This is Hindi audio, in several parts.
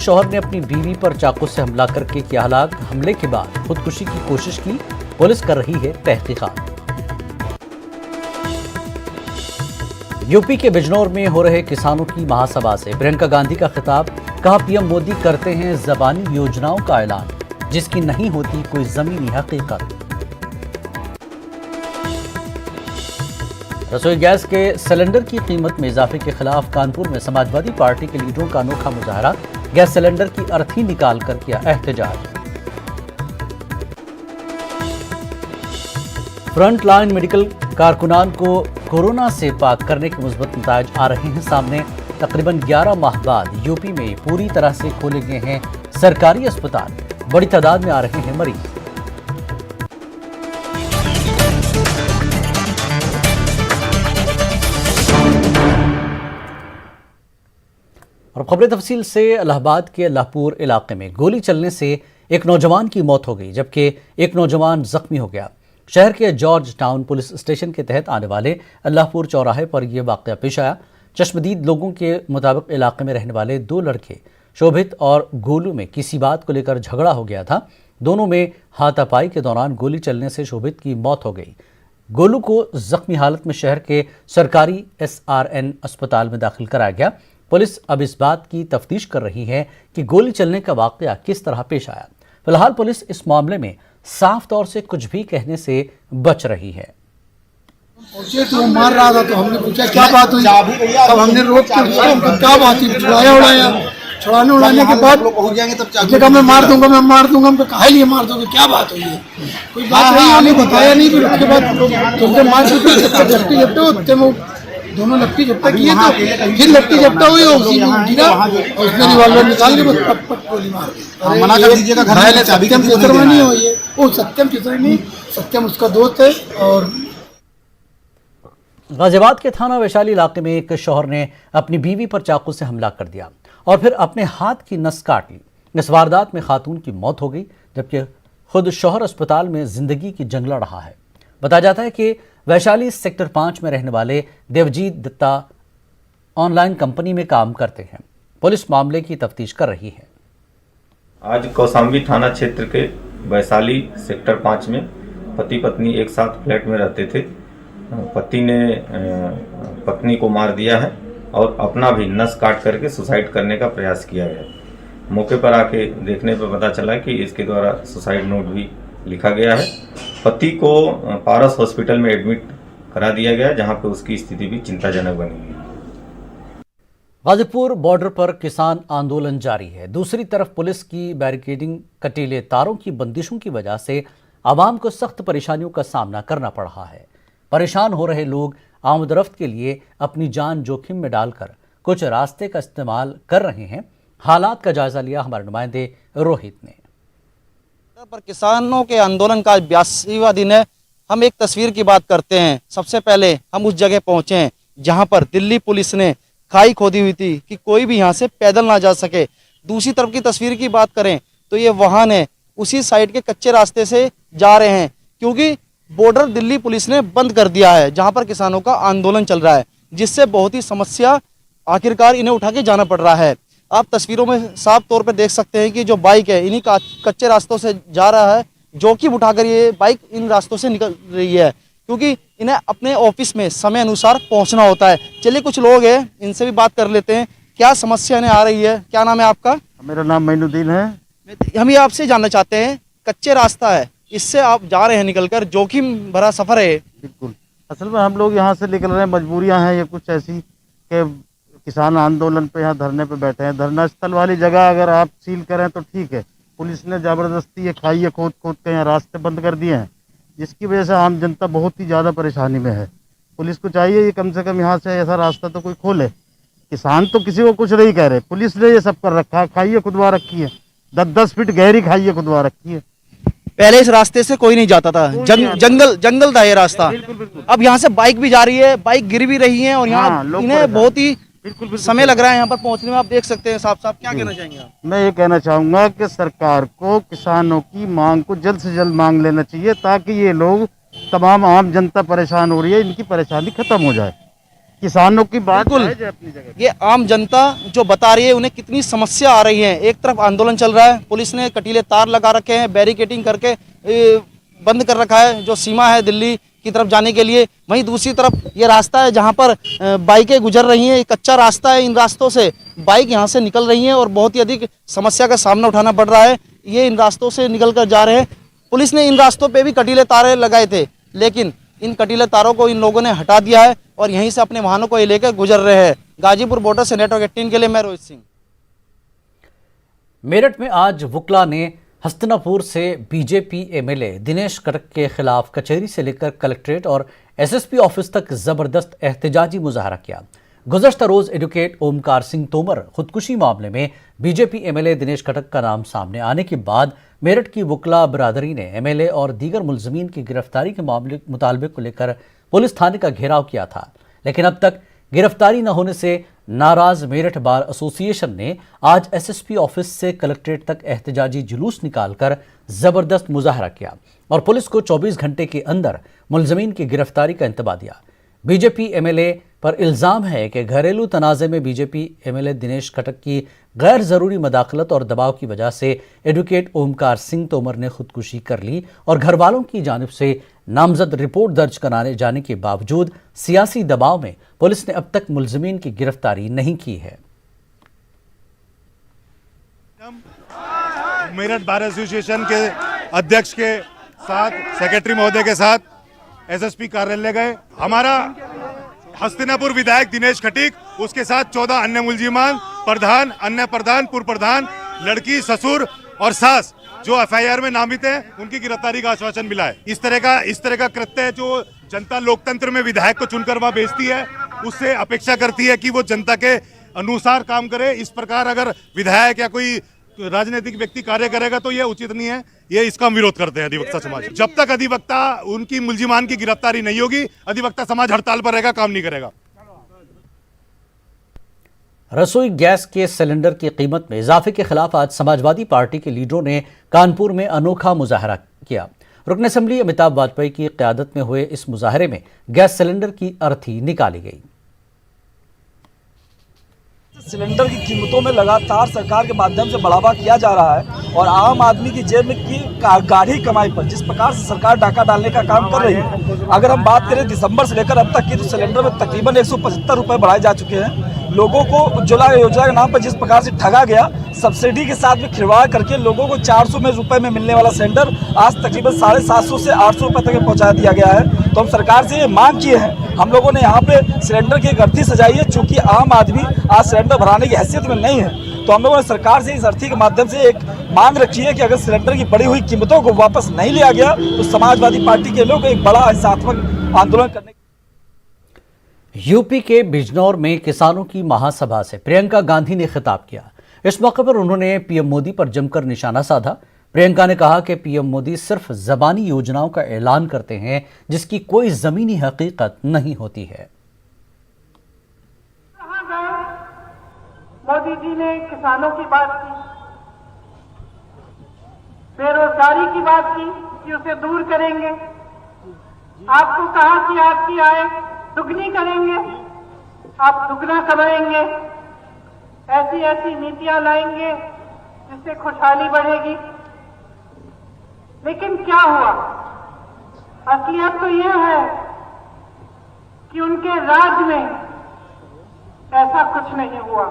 शौहर ने अपनी बीवी पर चाकू से हमला करके किया हलाक। हमले के बाद खुदकुशी की कोशिश की। पुलिस कर रही है तहकीकात। यूपी के बिजनौर में हो रहे किसानों की महासभा से प्रियंका गांधी का खिताब। कहा, पीएम मोदी करते हैं ज़बानी योजनाओं का ऐलान, जिसकी नहीं होती कोई जमीनी हकीकत। रसोई गैस के सिलेंडर की कीमत में इजाफे के खिलाफ कानपुर में समाजवादी पार्टी के लीडरों का अनोखा मुजाहरा। गैस सिलेंडर की अर्थी निकाल कर किया एहतजाज। फ्रंट लाइन मेडिकल कारकुनान को कोरोना से पाक करने के मुस्बत नतायज आ रहे हैं सामने। तकरीबन 11 माह बाद यूपी में पूरी तरह से खोले गए हैं सरकारी अस्पताल। बड़ी तादाद में आ रहे हैं मरीज। और खबरें तफसील से। इलाहाबाद के अल्लाहपुर इलाके में गोली चलने से एक नौजवान की मौत हो गई, जबकि एक नौजवान जख्मी हो गया। शहर के जॉर्ज टाउन पुलिस स्टेशन के तहत आने वाले अल्लाहपुर चौराहे पर यह वाकया पेश आया। चश्मदीद लोगों के मुताबिक इलाके में रहने वाले 2 लड़के शोभित और गोलू में किसी बात को लेकर झगड़ा हो गया था। दोनों में हाथापाई के दौरान गोली चलने से शोभित की मौत हो गई। गोलू को जख्मी हालत में शहर के सरकारी SRN अस्पताल में दाखिल कराया गया। पुलिस अब इस बात की तफ्तीश कर रही है कि गोली चलने का वाकया किस तरह पेश आया। फिलहाल पुलिस इस मामले में साफ तौर से कुछ भी कहने से बच रही है। पहुंचे तो वो मार रहा था, तो हमने पूछा क्या बात हुई। तब हमने रोक के पूछा क्या बात हुई। छुड़ाने उड़ाने के बाद कहा मैं मार दूंगा, मैं मार दूंगा। हमको कहा लिए मार दोगे, क्या बात हुई है। कोई बात नहीं, हमने बताया नहीं। फिर उसके बाद तुमसे मार झपटे होते में दोनों लट्टी झपटा किए थे। फिर लट्टी झपटा हुई, उसी में गिरा और उसने रिवॉल्वर निकाल के बस पट पट गोली मार दी। मना कर दीजिएगा, घर में सत्यम चित्रमा नहीं हुई है। वो सत्यम चित्रमा नहीं, सत्यम उसका दोस्त है। और गाजियाबाद के थाना वैशाली इलाके में एक शौहर ने अपनी बीवी पर चाकू से हमला कर दिया और फिर अपने हाथ की नस काट ली। इस वारदात में खातून की मौत हो गई, जबकि खुद शौहर अस्पताल में जिंदगी की जंग लड़ रहा है। बताया जाता है कि वैशाली सेक्टर 5 में रहने वाले देवजीत दत्ता ऑनलाइन कंपनी में काम करते हैं। पुलिस मामले की तफ्तीश कर रही है। आज कौसाम्बी थाना क्षेत्र के वैशाली सेक्टर 5 में पति पत्नी एक साथ फ्लैट में रहते थे। पति ने पत्नी को मार दिया है और अपना भी नस काट करके सुसाइड करने का प्रयास किया है। मौके पर आके देखने पर पता चला कि इसके द्वारा सुसाइड नोट भी लिखा गया है। पति को पारस हॉस्पिटल में एडमिट करा दिया गया, जहां पे उसकी स्थिति भी चिंताजनक बनी हुई है। गाजीपुर बॉर्डर पर किसान आंदोलन जारी है। दूसरी तरफ पुलिस की बैरिकेडिंग, कटीले तारों की बंदिशों की वजह से आवाम को सख्त परेशानियों का सामना करना पड़ रहा है। परेशान हो रहे लोग आमदरफ्त के लिए अपनी जान जोखिम में डालकर कुछ रास्ते का इस्तेमाल कर रहे हैं। हालात का जायजा लिया हमारे नुमाइंदे रोहित ने। पर किसानों के आंदोलन का 82वां दिन है। हम एक तस्वीर की बात करते हैं। सबसे पहले हम उस जगह पहुंचे हैं जहां पर दिल्ली पुलिस ने खाई खोदी हुई थी कि कोई भी यहां से पैदल ना जा सके। दूसरी तरफ की तस्वीर की बात करें तो ये वाहन है उसी साइड के कच्चे रास्ते से जा रहे हैं, क्योंकि बॉर्डर दिल्ली पुलिस ने बंद कर दिया है जहां पर किसानों का आंदोलन चल रहा है, जिससे बहुत ही समस्या आखिरकार इन्हें उठा के जाना पड़ रहा है। आप तस्वीरों में साफ तौर पर देख सकते हैं कि जो बाइक है इन्हीं कच्चे रास्तों से जा रहा है। जोखिम उठाकर ये बाइक इन रास्तों से निकल रही है, क्योंकि इन्हें अपने ऑफिस में समय अनुसार पहुंचना होता है। चलिए कुछ लोग हैं, इनसे भी बात कर लेते हैं। क्या समस्या इन्हें आ रही है? क्या नाम है आपका? मेरा नाम मैनुद्दीन है। हम ये आपसे जानना चाहते हैं, कच्चे रास्ता है, इससे आप जा रहे हैं निकलकर, जोखिम भरा सफर है। बिल्कुल, असल में हम लोग यहाँ से निकल रहे हैं, मजबूरियाँ हैं ये कुछ ऐसी कि किसान आंदोलन पे यहाँ धरने पे बैठे हैं। धरना स्थल वाली जगह अगर आप सील करें तो ठीक है। पुलिस ने ज़बरदस्ती ये खाई खोद खोद के यहाँ रास्ते बंद कर दिए हैं, जिसकी वजह से आम जनता बहुत ही ज़्यादा परेशानी में है। पुलिस को चाहिए ये कम से कम यहाँ से ऐसा रास्ता तो कोई खोले। किसान तो किसी को कुछ नहीं कह रहे, पुलिस ने ये सब कर रखा है। खाइए खुदवा रखी है, 10-10 फीट गहरी खाइए खुदवा रखी है। पहले इस रास्ते से कोई नहीं जाता था, जंगल था ये रास्ता। अब यहाँ से बाइक भी जा रही है, बाइक गिर भी रही है और यहाँ इन्हें बहुत ही समय लग रहा है यहाँ पर पहुँचने में। आप देख सकते हैं साफ साफ। क्या कहना चाहेंगे आप? मैं ये कहना चाहूँगा कि सरकार को किसानों की मांग को जल्द से जल्द मांग लेना चाहिए, ताकि ये लोग तमाम आम जनता परेशान हो रही है, इनकी परेशानी खत्म हो जाए। किसानों की बात बिल्कुल। है जो अपनी जगह। ये आम जनता जो बता रही है उन्हें कितनी समस्या आ रही है। एक तरफ आंदोलन चल रहा है, पुलिस ने कटीले तार लगा रखे हैं, बैरिकेटिंग करके बंद कर रखा है जो सीमा है दिल्ली की तरफ जाने के लिए। वहीं दूसरी तरफ ये रास्ता है जहां पर बाइकें गुजर रही हैं, कच्चा रास्ता है। इन रास्तों से बाइक यहां से निकल रही हैं और बहुत ही अधिक समस्या का सामना उठाना पड़ रहा है। ये इन रास्तों से निकल कर जा रहे हैं। पुलिस ने इन रास्तों पे भी कटीले तारे लगाए थे, लेकिन इन कटीले तारों को इन लोगों ने हटा दिया है और यहीं से अपने वाहनों को ये लेकर गुजर रहे हैं। गाजीपुर बॉर्डर से नेटवर्क 18 के लिए मैं रोहित सिंह। मेरठ में आज वुकला ने हस्तिनापुर से बीजेपी एमएलए दिनेश कटक के खिलाफ कचहरी से लेकर कलेक्ट्रेट और एसएसपी ऑफिस तक जबरदस्त एहतजाजी मुजाहरा किया। गुज़श्ता रोज एडवोकेट ओमकार सिंह तोमर खुदकुशी मामले में बीजेपी एमएलए दिनेश कटक का नाम सामने आने के बाद मेरठ की वुकला बिरादरी ने एमएलए और दीगर मुलजमीन की गिरफ्तारी के मुतालबे को लेकर पुलिस थाने का घेराव किया था, लेकिन अब तक गिरफ्तारी न होने से नाराज मेरठ बार एसोसिएशन ने आज एसएसपी ऑफिस से कलेक्ट्रेट तक एहतजाजी जुलूस निकालकर जबरदस्त मुजाहरा किया और पुलिस को 24 घंटे के अंदर मुलजमीन की गिरफ्तारी का इंतबा दिया। बीजेपी एमएलए पर इल्जाम है कि घरेलू तनाज़े में बीजेपी एमएलए दिनेश कटक की गैर जरूरी मदाखलत और दबाव की वजह से एडवोकेट ओमकार सिंह तोमर ने खुदकुशी कर ली और घर वालों की जानिब से नामजद रिपोर्ट दर्ज कराने जाने के बावजूद सियासी दबाव में पुलिस ने अब तक मुलजमीन की गिरफ्तारी नहीं की है। मेरठ बार एसोसिएशन के अध्यक्ष के साथ, सेक्रेटरी महोदय के साथ एसएसपी कार्यालय गए। हमारा हस्तिनापुर विधायक दिनेश खटीक, उसके साथ 14 अन्य मुलजिमान, प्रधान, अन्य प्रधान, पूर्व प्रधान, लड़की, ससुर और सास जो एफआईआर में नामित है, उनकी गिरफ्तारी का आश्वासन मिला है। इस तरह का कृत्य है जो जनता लोकतंत्र में विधायक को चुनकर वह भेजती है, उससे अपेक्षा करती है कि वो जनता के अनुसार काम करे। इस प्रकार अगर विधायक या कोई राजनीतिक व्यक्ति कार्य करेगा तो यह उचित नहीं है। ये इसका हम विरोध करते हैं अधिवक्ता समाज। जब तक अधिवक्ता उनकी मुलजिमान की गिरफ्तारी नहीं होगी, अधिवक्ता समाज हड़ताल पर रहेगा, काम नहीं करेगा। रसोई गैस के सिलेंडर की कीमत में इजाफे के खिलाफ आज समाजवादी पार्टी के लीडरों ने कानपुर में अनोखा मुजाहरा किया। रुकन असेंबली अमिताभ वाजपेयी की क़यादत में हुए इस मुजाहरे में गैस सिलेंडर की अर्थी निकाली गई। सिलेंडर की कीमतों में लगातार सरकार के माध्यम से बढ़ावा किया जा रहा है और आम आदमी की जेब में की गाढ़ी कमाई पर जिस प्रकार से सरकार डाका डालने का काम कर रही है, अगर हम बात करें दिसंबर से लेकर अब तक की, तो सिलेंडर में तकरीबन 175 रुपये बढ़ाए जा चुके हैं। लोगों को उज्ज्वला योजना के नाम पर जिस प्रकार से ठगा गया, सब्सिडी के साथ में खिलवाड़ करके लोगों को 400 रुपये में मिलने वाला सिलेंडर आज तकरीबन 750 से 800 रुपये तक पहुँचा दिया गया है। तो हम सरकार से ये मांग किए हैं, हम लोगों ने यहाँ पे सिलेंडर की एक अर्थी सजाई है, चूँकि आम आदमी आज सिलेंडर भराने की हैसियत में नहीं है, तो हम लोगों ने सरकार से इस अर्थी के माध्यम से एक मांग रखी है कि अगर सिलेंडर की बढ़ी हुई कीमतों को वापस नहीं लिया गया तो समाजवादी पार्टी के लोग एक बड़ा हिंसात्मक आंदोलन करने। यूपी के बिजनौर में किसानों की महासभा से प्रियंका गांधी ने खिताब किया। इस मौके पर उन्होंने पीएम मोदी पर जमकर निशाना साधा। प्रियंका ने कहा कि पीएम मोदी सिर्फ ज़बानी योजनाओं का ऐलान करते हैं जिसकी कोई ज़मीनी हकीकत नहीं होती है। मोदी जी ने किसानों की बात की, बेरोजगारी की बात की कि उसे दूर करेंगे। आपको कहा कि आपकी आय दुगनी करेंगे, आप दुगना कमाएंगे, ऐसी ऐसी नीतियां लाएंगे जिससे खुशहाली बढ़ेगी। लेकिन क्या हुआ? असलियत तो यह है कि उनके राज में ऐसा कुछ नहीं हुआ।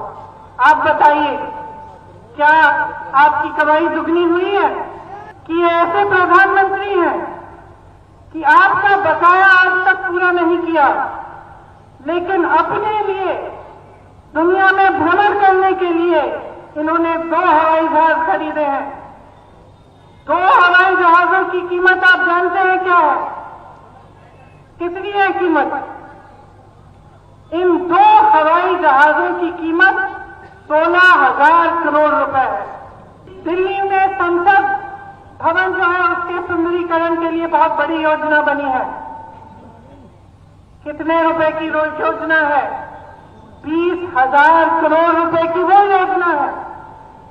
आप बताइए, क्या आपकी कमाई दुगनी हुई है? कि ये ऐसे प्रधानमंत्री हैं कि आपका बकाया आज तक पूरा नहीं किया, लेकिन अपने लिए दुनिया में भ्रमण करने के लिए इन्होंने 2 हवाई जहाज खरीदे हैं। 2 हवाई जहाजों की कीमत आप जानते हैं क्या है? कितनी है कीमत? इन 2 हवाई जहाजों की कीमत 16,000 करोड़ रुपए है। दिल्ली में संसद भवन जो है उसके सुंदरीकरण के लिए बहुत बड़ी योजना बनी है। कितने रुपए की योजना है? 20,000 करोड़ रुपए की वो योजना है।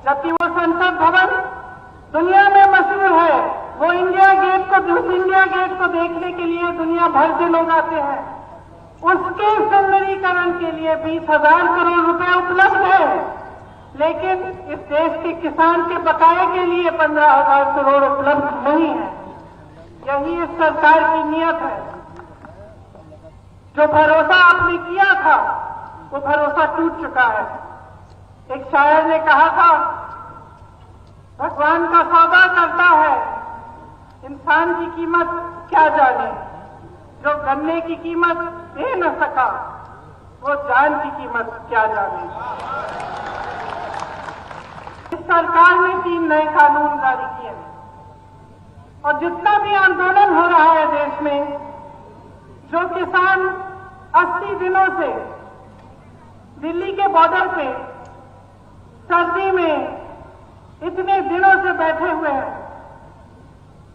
जबकि वो संसद भवन दुनिया में मशहूर है, वो इंडिया गेट को देखने के लिए दुनिया भर से लोग आते हैं। उसके सुंदरीकरण के लिए 20,000 करोड़ रुपए उपलब्ध है, लेकिन इस देश के किसान के बकाये के लिए 15,000 करोड़ उपलब्ध नहीं है। यही इस सरकार की नीयत है। जो भरोसा आपने किया था वो भरोसा टूट चुका है। एक शायर ने कहा था, भगवान का सौदा करता है, इंसान की कीमत क्या जाने। जो गन्ने की कीमत दे न सका वो जान की कीमत क्या जाने। इस सरकार ने 3 नए कानून जारी किए हैं और जितना भी आंदोलन हो रहा है देश में, जो किसान 80 दिनों से दिल्ली के बॉर्डर पे सर्दी में इतने दिनों से बैठे हुए हैं,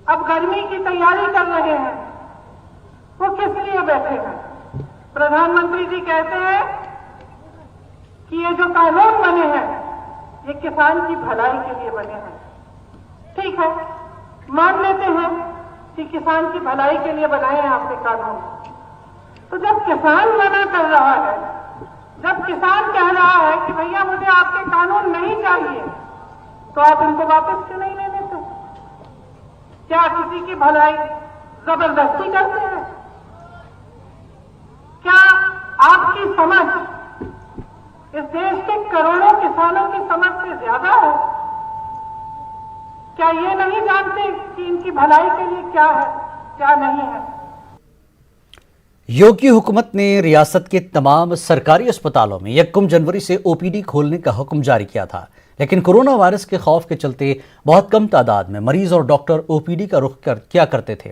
अब गर्मी की तैयारी कर रहे हैं, वो किस लिए बैठे हैं? प्रधानमंत्री जी कहते हैं कि ये जो कानून बने हैं ये किसान की भलाई के लिए बने हैं। ठीक है, मान लेते हैं कि किसान की भलाई के लिए बनाए हैं आपने कानून। तो जब किसान मना कर रहा है, जब किसान कह रहा है कि भैया मुझे आपके कानून नहीं चाहिए, तो आप इनको वापस क्यों नहीं ले लेते? क्या किसी की भलाई जबरदस्ती करते हैं? क्या आपकी समझ इस देश के करोड़ों किसानों की समझ से ज्यादा है? क्या ये नहीं जानते कि इनकी भलाई के लिए क्या है, क्या नहीं है? योगी हुकूमत ने रियासत के तमाम सरकारी अस्पतालों में 1 जनवरी से ओपीडी खोलने का हुक्म जारी किया था, लेकिन कोरोना वायरस के खौफ के चलते बहुत कम तादाद में मरीज और डॉक्टर ओपीडी का रुख किया करते थे।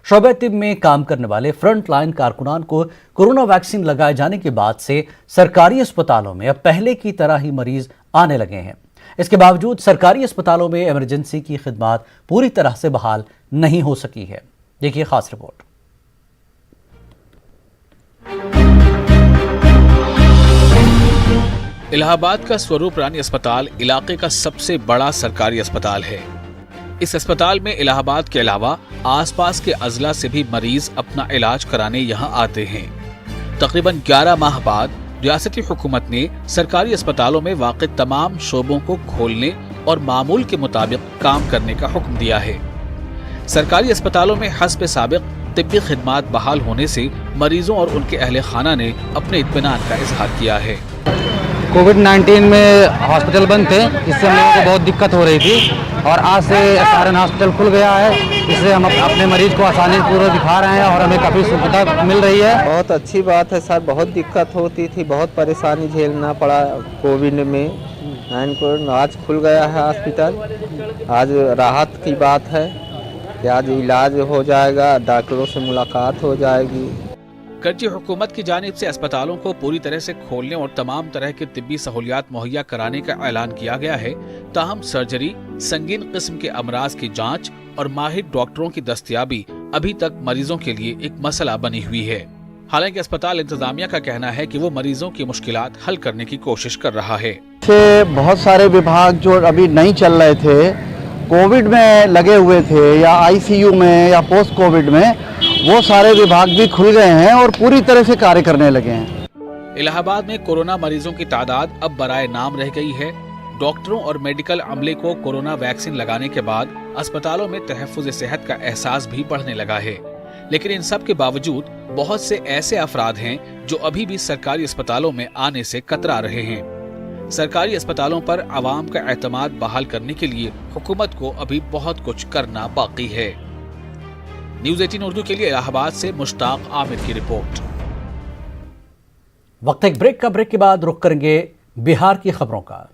शोबे तिब में काम करने वाले फ्रंट लाइन कारकुनान को कोरोना वैक्सीन लगाए जाने के बाद से सरकारी अस्पतालों में अब पहले की तरह ही मरीज आने लगे हैं। इसके बावजूद सरकारी अस्पतालों में इमरजेंसी की खिदमत पूरी तरह से बहाल नहीं हो सकी है। देखिए खास रिपोर्ट। इलाहाबाद का स्वरूप रानी अस्पताल इलाके का सबसे बड़ा सरकारी अस्पताल है। इस अस्पताल में इलाहाबाद के अलावा आसपास के अजला से भी मरीज अपना इलाज कराने यहां आते हैं। तकरीबन 11 माह बाद रियासती हुकूमत ने सरकारी अस्पतालों में वाक़ तमाम शोबों को खोलने और मामूल के मुताबिक काम करने का हुक्म दिया है। सरकारी अस्पतालों में हस्ब साबिक तिब्बी खिदमात बहाल होने से मरीजों और उनके अहले खाना ने अपने इत्मीनान का इजहार किया है। कोविड-19 में हॉस्पिटल बंद थे, इससे हम लोगों को बहुत दिक्कत हो रही थी और आज से सारन हॉस्पिटल खुल गया है। इससे हम अपने मरीज को आसानी पूर्वक दिखा रहे हैं और हमें काफ़ी सुविधा मिल रही है। बहुत अच्छी बात है सर, बहुत दिक्कत होती थी, बहुत परेशानी झेलना पड़ा कोविड में। आज खुल गया है हॉस्पिटल, आज राहत की बात है कि आज इलाज हो जाएगा, डॉक्टरों से मुलाकात हो जाएगी। कर्जी हुकूमत की जानिब से अस्पतालों को पूरी तरह से खोलने और तमाम तरह की तिब्बी सहूलियात मुहैया कराने का ऐलान किया गया है। ताहम सर्जरी, संगीन किस्म के अमराज की जांच और माहिर डॉक्टरों की दस्तयाबी अभी तक मरीजों के लिए एक मसला बनी हुई है। हालांकि अस्पताल इंतजामिया का कहना है कि वो मरीजों की मुश्किलात हल करने की कोशिश कर रहा है। बहुत सारे विभाग जो अभी नहीं चल रहे थे, कोविड में लगे हुए थे या आईसीयू में या पोस्ट कोविड में, वो सारे विभाग भी खुल गए हैं और पूरी तरह से कार्य करने लगे हैं। इलाहाबाद में कोरोना मरीजों की तादाद अब बराए नाम रह गई है। डॉक्टरों और मेडिकल अमले को कोरोना वैक्सीन लगाने के बाद अस्पतालों में तहफ्फुज़ सेहत का एहसास भी बढ़ने लगा है। लेकिन इन सब के बावजूद बहुत से ऐसे अफराद हैं जो अभी भी सरकारी अस्पतालों में आने से कतरा रहे हैं। सरकारी अस्पतालों पर आवाम का एतमाद बहाल करने के लिए हुकूमत को अभी बहुत कुछ करना बाकी है। न्यूज़ 18 उर्दू के लिए इलाहाबाद से मुश्ताक आमिर की रिपोर्ट। वक्त एक ब्रेक के बाद रुख करेंगे बिहार की खबरों का।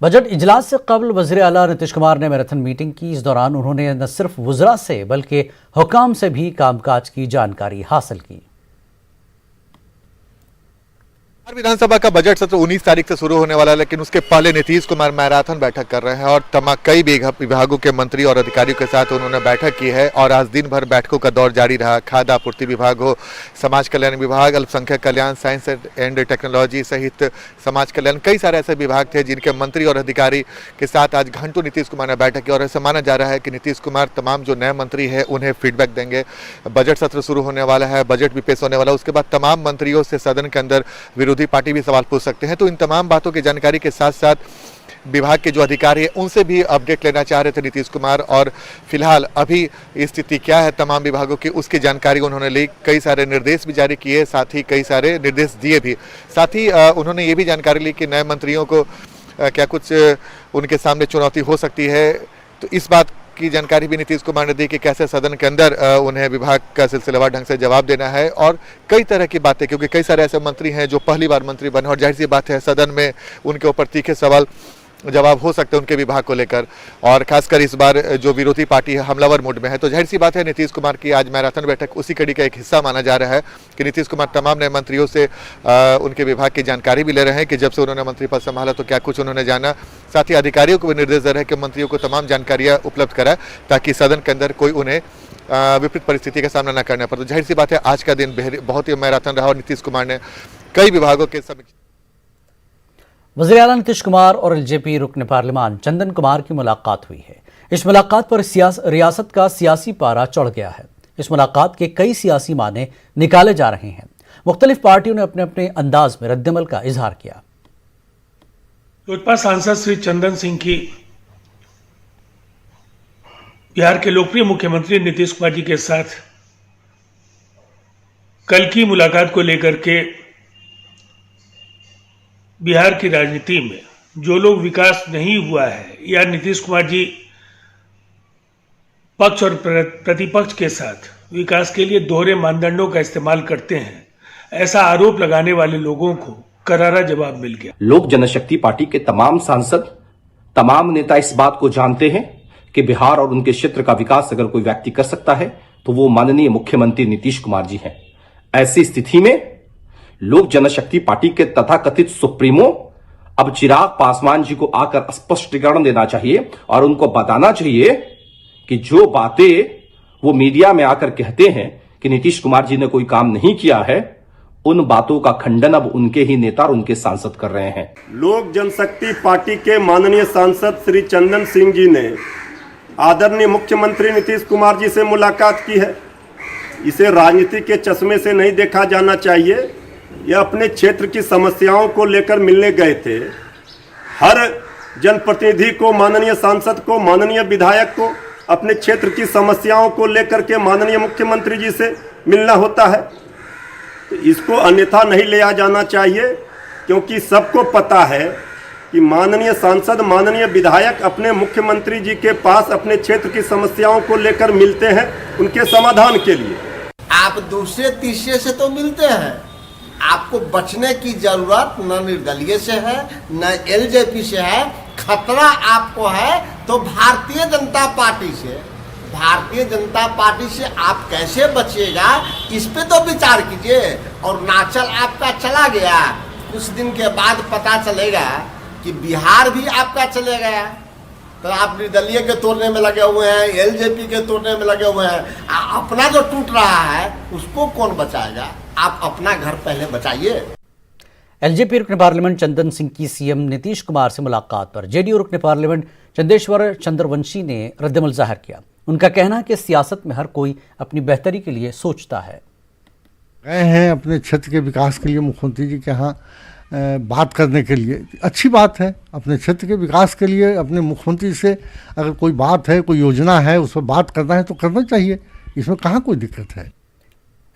बजट इजलास से कबल वज़ीर आला नीतीश कुमार ने मैराथन मीटिंग की। इस दौरान उन्होंने न सिर्फ वुज़रा से बल्कि हुकाम से भी कामकाज की जानकारी हासिल की। विधानसभा का बजट सत्र 19 तारीख से शुरू होने वाला है, लेकिन उसके पहले नीतीश कुमार मैराथन बैठक कर रहे हैं और कई विभागों के मंत्री और अधिकारियों के साथ उन्होंने बैठक की है और आज दिन भर बैठकों का दौर जारी रहा। खाद्य आपूर्ति विभाग हो, समाज कल्याण विभाग, अल्पसंख्यक कल्याण, साइंस एंड टेक्नोलॉजी सहित समाज कल्याण, कई सारे ऐसे विभाग थे जिनके मंत्री और अधिकारी के साथ आज घंटों नीतीश कुमार ने बैठक की और ऐसा माना जा रहा है कि नीतीश कुमार तमाम जो नए मंत्री हैं उन्हें फीडबैक देंगे। बजट सत्र शुरू होने वाला है, बजट भी पेश होने वाला है, उसके बाद तमाम मंत्रियों से सदन के अंदर विरोधी पार्टी भी सवाल पूछ सकते हैं। तो इन तमाम बातों की जानकारी के साथ साथ विभाग के जो अधिकारी हैं उनसे भी अपडेट लेना चाह रहे थे नीतीश कुमार और फिलहाल अभी स्थिति क्या है तमाम विभागों की उसकी जानकारी उन्होंने ली। कई सारे निर्देश भी जारी किए, साथ ही कई सारे निर्देश दिए भी। साथ ही उन्होंने ये भी जानकारी ली कि नए मंत्रियों को क्या कुछ उनके सामने चुनौती हो सकती है। तो इस बात की जानकारी भी नीतीश कुमार ने दी कि कैसे सदन के अंदर उन्हें विभाग का सिलसिलेवार ढंग से जवाब देना है और कई तरह की बातें, क्योंकि कई सारे ऐसे मंत्री हैं जो पहली बार मंत्री बने और जाहिर सी बात है सदन में उनके ऊपर तीखे सवाल जवाब हो सकते हैं उनके विभाग को लेकर और खासकर इस बार जो विरोधी पार्टी है हमलावर मूड में है। तो जाहिर सी बात है नीतीश कुमार की आज मैराथन बैठक उसी कड़ी का एक हिस्सा माना जा रहा है कि नीतीश कुमार तमाम नए मंत्रियों से उनके विभाग की जानकारी भी ले रहे हैं कि जब से उन्होंने मंत्री पद संभाला तो क्या कुछ उन्होंने जाना। साथ ही अधिकारियों को भी निर्देश दे रहे हैं कि मंत्रियों को तमाम जानकारियाँ उपलब्ध कराए ताकि सदन के अंदर कोई उन्हें विपरीत परिस्थिति का सामना न करना पड़े। तो जाहिर सी बात है आज का दिन बहुत ही मैराथन रहा और नीतीश कुमार ने कई विभागों के समीक्षा। वज़ीर आला नीतीश कुमार और एलजेपी रुकन पार्लिमान चंदन कुमार की मुलाकात हुई है। इस मुलाकात पर रियासत का सियासी पारा चढ़ गया है। इस मुलाकात के कई सियासी माने निकाले जा रहे हैं। मुख्तलिफ पार्टियों ने अपने अपने अंदाज में रद्दमल का इजहार किया। लोजपा सांसद श्री चंदन सिंह की बिहार के लोकप्रिय मुख्यमंत्री नीतीश कुमार जी के साथ कल की मुलाकात को लेकर के बिहार की राजनीति में जो लोग विकास नहीं हुआ है या नीतीश कुमार जी पक्ष और प्रतिपक्ष के साथ विकास के लिए दोहरे मानदंडों का इस्तेमाल करते हैं, ऐसा आरोप लगाने वाले लोगों को करारा जवाब मिल गया। लोक जनशक्ति पार्टी के तमाम सांसद, तमाम नेता इस बात को जानते हैं कि बिहार और उनके क्षेत्र का विकास अगर कोई व्यक्ति कर सकता है तो वो माननीय मुख्यमंत्री नीतीश कुमार जी हैं। ऐसी स्थिति में लोक जनशक्ति पार्टी के तथाकथित सुप्रीमो अब चिराग पासवान जी को आकर स्पष्टीकरण देना चाहिए और उनको बताना चाहिए कि जो बातें वो मीडिया में आकर कहते हैं कि नीतीश कुमार जी ने कोई काम नहीं किया है, उन बातों का खंडन अब उनके ही नेता और उनके सांसद कर रहे हैं। लोक जनशक्ति पार्टी के माननीय सांसद श्री चंदन सिंह जी ने आदरणीय मुख्यमंत्री नीतीश कुमार जी से मुलाकात की है। इसे राजनीति के चश्मे से नहीं देखा जाना चाहिए। यह अपने क्षेत्र की समस्याओं को लेकर मिलने गए थे। हर जनप्रतिनिधि को, माननीय सांसद को, माननीय विधायक को अपने क्षेत्र की समस्याओं को लेकर के माननीय मुख्यमंत्री जी से मिलना होता है। तो इसको अन्यथा नहीं लिया जाना चाहिए, क्योंकि सबको पता है कि माननीय सांसद, माननीय विधायक अपने मुख्यमंत्री जी के पास अपने क्षेत्र की समस्याओं को लेकर मिलते हैं उनके समाधान के लिए। आप दूसरे तीसरे से तो मिलते हैं, आपको बचने की जरूरत न निर्दलीय से है न एलजेपी से है। खतरा आपको है तो भारतीय जनता पार्टी से। भारतीय जनता पार्टी से आप कैसे बचिएगा इस पे तो विचार कीजिए। और नाचल आपका चला गया, कुछ दिन के बाद पता चलेगा कि बिहार भी आपका चले गया। तो आप निर्दलीय के तोड़ने में लगे हुए हैं, एलजेपी के तोड़ने में लगे हुए हैं। अपना जो टूट रहा है उसको कौन बचाएगा? आप अपना घर पहले बचाइए। एलजेपी रुकन पार्लियामेंट चंदन सिंह की सीएम नीतीश कुमार से मुलाकात पर जेडीयू रुकन पार्लियामेंट चंदेश्वर चंद्रवंशी ने रद्दमल जाहिर किया। उनका कहना है कि सियासत में हर कोई अपनी बेहतरी के लिए सोचता है। गए हैं अपने क्षेत्र के विकास के लिए मुख्यमंत्री जी के यहाँ बात करने के लिए। अच्छी बात है, अपने क्षेत्र के विकास के लिए अपने मुख्यमंत्री से अगर कोई बात है, कोई योजना है, उस पर बात करना है तो करना चाहिए। इसमें कहाँ कोई दिक्कत है।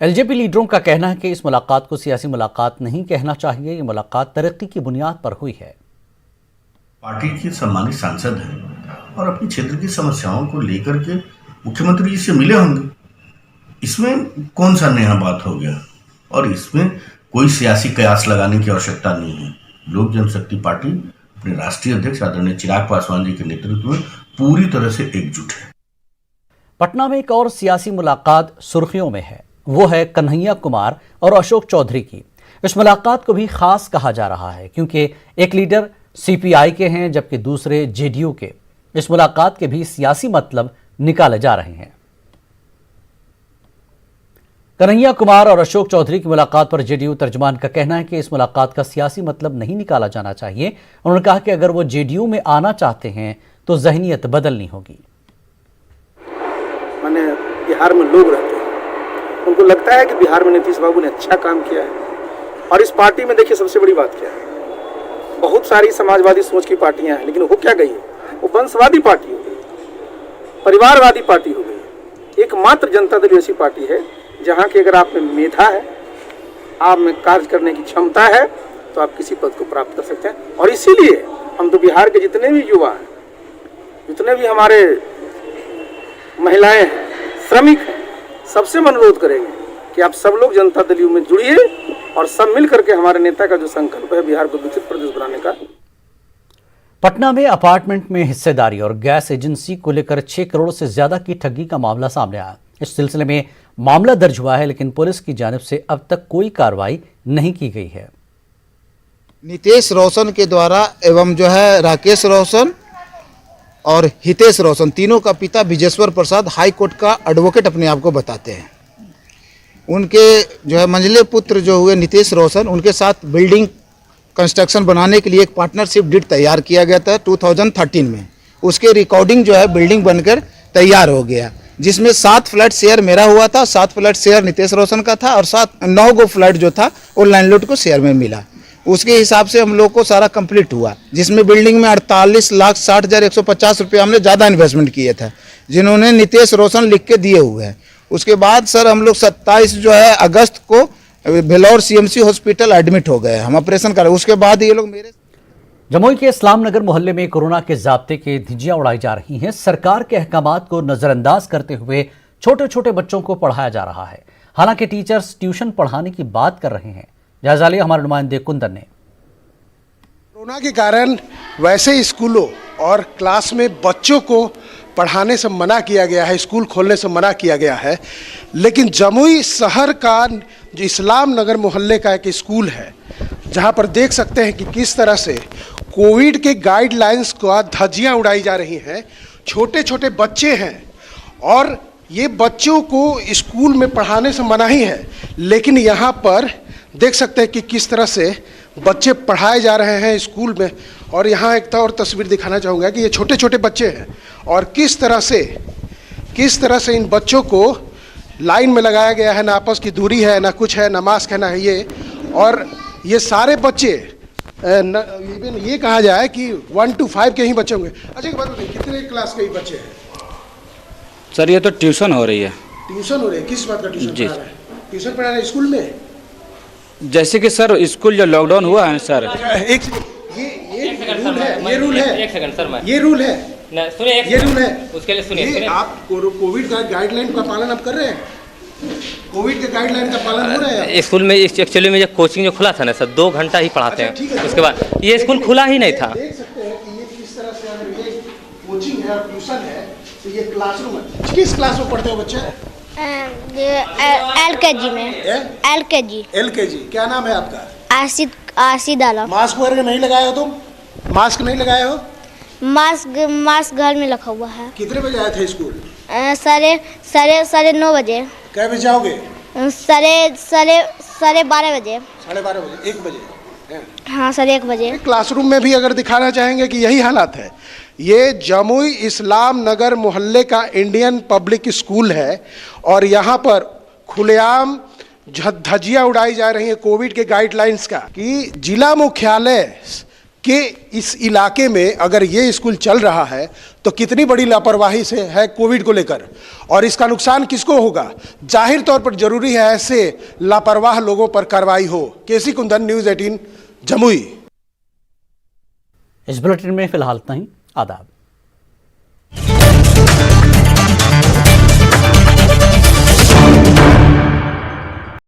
एलजेपी लीडरों का कहना है कि इस मुलाकात को सियासी मुलाकात नहीं कहना चाहिए। ये मुलाकात तरक्की की बुनियाद पर हुई है। पार्टी के सम्मानित सांसद हैं और अपने क्षेत्र की समस्याओं को लेकर के मुख्यमंत्री जी से मिले होंगे। इसमें कौन सा नया बात हो गया और इसमें कोई सियासी कयास लगाने की आवश्यकता नहीं है। लोक जनशक्ति पार्टी अपने राष्ट्रीय अध्यक्ष आदरणीय चिराग पासवान जी के नेतृत्व में पूरी तरह से एकजुट है। पटना में एक और सियासी मुलाकात सुर्खियों में है। वो है कन्हैया कुमार और अशोक चौधरी की। इस मुलाकात को भी खास कहा जा रहा है क्योंकि एक लीडर सीपीआई के हैं जबकि दूसरे जेडीयू के। इस मुलाकात के भी सियासी मतलब निकाले जा रहे हैं। कन्हैया कुमार और अशोक चौधरी की मुलाकात पर जेडीयू तर्जुमान का कहना है कि इस मुलाकात का सियासी मतलब नहीं निकाला जाना चाहिए। उन्होंने कहा कि अगर वो जेडीयू में आना चाहते हैं तो ज़हनियत बदलनी होगी। माने बिहार में लोग रहते हैं, उनको लगता है कि बिहार में नीतीश बाबू ने अच्छा काम किया है। और इस पार्टी में देखिए सबसे बड़ी बात क्या है, बहुत सारी समाजवादी सोच की पार्टियां हैं, लेकिन हो क्या गई है, वो वंशवादी पार्टी हो गई, परिवारवादी पार्टी हो गई। एकमात्र जनता दल ऐसी पार्टी है जहां की अगर आप में मेधा है, आप में कार्य करने की क्षमता है, तो आप किसी पद को प्राप्त कर सकते हैं। और इसीलिए हम तो बिहार के जितने भी युवा हैं, जितने भी हमारे महिलाएं हैं, श्रमिक हैं, सबसे हम अनुरोध करेंगे कि आप सब लोग जनता दल यू में जुड़िए और सब मिल करके हमारे नेता का जो संकल्प है बिहार को विकसित प्रदेश बनाने का। पटना में अपार्टमेंट में हिस्सेदारी और गैस एजेंसी को लेकर 6 करोड़ से ज्यादा की ठगी का मामला सामने आया। इस सिलसिले में मामला दर्ज हुआ है, लेकिन पुलिस की जानिब से अब तक कोई कार्रवाई नहीं की गई है। नितेश रोशन के द्वारा एवं जो है राकेश रोशन और हितेश रोशन, तीनों का पिता विजेश्वर प्रसाद हाई कोर्ट का एडवोकेट अपने आप को बताते हैं। उनके जो है मंझले पुत्र जो हुए नितेश रोशन, उनके साथ बिल्डिंग कंस्ट्रक्शन बनाने के लिए एक पार्टनरशिप डीड तैयार किया गया था 2013 में। उसके रिकॉर्डिंग जो है बिल्डिंग बनकर तैयार हो गया, जिसमें 7 फ्लैट शेयर मेरा हुआ था, 7 फ्लैट शेयर नितेश रोशन का था और 9 गो फ्लैट जो था वो लैंडलॉर्ड को शेयर में मिला। उसके हिसाब से हम लोग को सारा कंप्लीट हुआ, जिसमें बिल्डिंग में 48,60,150 रुपये हमने ज़्यादा इन्वेस्टमेंट किए थे, जिन्होंने नितेश रोशन लिख के दिए हुए हैं। उसके बाद सर हम लोग 27 जो है अगस्त को भेलौर सीएमसी हॉस्पिटल एडमिट हो गए, हम ऑपरेशन कर। उसके बाद ये लोग मेरे जमुई के इस्लाम नगर मोहल्ले में कोरोना के जाब्ते के धज्जियां उड़ाई जा रही हैं। सरकार के अहकामात को नजरअंदाज करते हुए छोटे छोटे बच्चों को पढ़ाया जा रहा है। हालांकि टीचर्स ट्यूशन पढ़ाने की बात कर रहे हैं। जायजा लिया हमारे नुमाइंदे कुंदन ने। कोरोना के कारण वैसे स्कूलों और क्लास में बच्चों को पढ़ाने से मना किया गया है, स्कूल खोलने से मना किया गया है, लेकिन जमुई शहर का जो इस्लाम नगर मोहल्ले का एक स्कूल है, जहां पर देख सकते हैं कि किस तरह से कोविड के गाइडलाइंस को धज्जियां उड़ाई जा रही हैं। छोटे छोटे बच्चे हैं और ये बच्चों को स्कूल में पढ़ाने से मनाही है, लेकिन यहाँ पर देख सकते हैं कि किस तरह से बच्चे पढ़ाए जा रहे हैं स्कूल में। और यहाँ एक और तस्वीर दिखाना चाहूँगा कि ये छोटे छोटे बच्चे हैं और किस तरह से इन बच्चों को लाइन में लगाया गया है, ना आपस की दूरी है, ना कुछ है, ना मास्क है, ना ये। और ये सारे बच्चे इवन ये कहा जाए कि 1 to 5 के ही बच्चे होंगे। अच्छा एक बात बताइए, कितने क्लास के ही बच्चे हैं? सर ये तो ट्यूशन हो रही है। ट्यूशन हो रही है? किस बात का ट्यूशन पढ़ा रहे हैं? ट्यूशन पढ़ा रहे हैं स्कूल में? जैसे कि सर स्कूल जो लॉकडाउन हुआ है सर, एक रूल है, ये रूल है, एक सेकंड सर, ये रूल है, सुनिए, ये रूल है, उसके लिए सुनिए। आप कोविड का गाइडलाइन का पालन आप कर रहे हैं? कोविड के गाइडलाइन का पालन हो रहा है? स्कूल में एक्चुअली में जो कोचिंग जो खुला था ना सर, 2 घंटा ही पढ़ाते हैं, उसके बाद ये स्कूल खुला ही नहीं था। देख सकते हैं कि ये किस तरह से अगर ये कोचिंग है और ट्यूशन है, तो ये क्लासरूम है। किस क्लास में पढ़ते हो बच्चे? LKG में। LKG। क्या नाम है आपका? आसिद आलम। मास्क वगैरह नहीं लगाए हो तुम? मास्क नहीं लगाए हो? मास्क घर में रखा हुआ है। कितने बजे आए थे स्कूल? 9:30 बजे। कै बजे आओगे? 12:30 बजे। 12:30 बजे, 1 बजे? हाँ सर, 1 बजे। क्लासरूम में भी अगर दिखाना चाहेंगे कि यही हालात है। ये जमुई इस्लाम नगर मोहल्ले का इंडियन पब्लिक स्कूल है और यहाँ पर खुलेआम धज्जियां उड़ाई जा रही है कोविड के गाइडलाइंस का कि जिला मुख्यालय के इस इलाके में अगर ये स्कूल चल रहा है तो कितनी बड़ी लापरवाही से है कोविड को लेकर, और इसका नुकसान किसको होगा। जाहिर तौर पर जरूरी है ऐसे लापरवाह लोगों पर कार्रवाई हो। केसी कुंदन, न्यूज़ 18 जमुई। इस बुलेटिन में फिलहाल इतना ही। आदाब।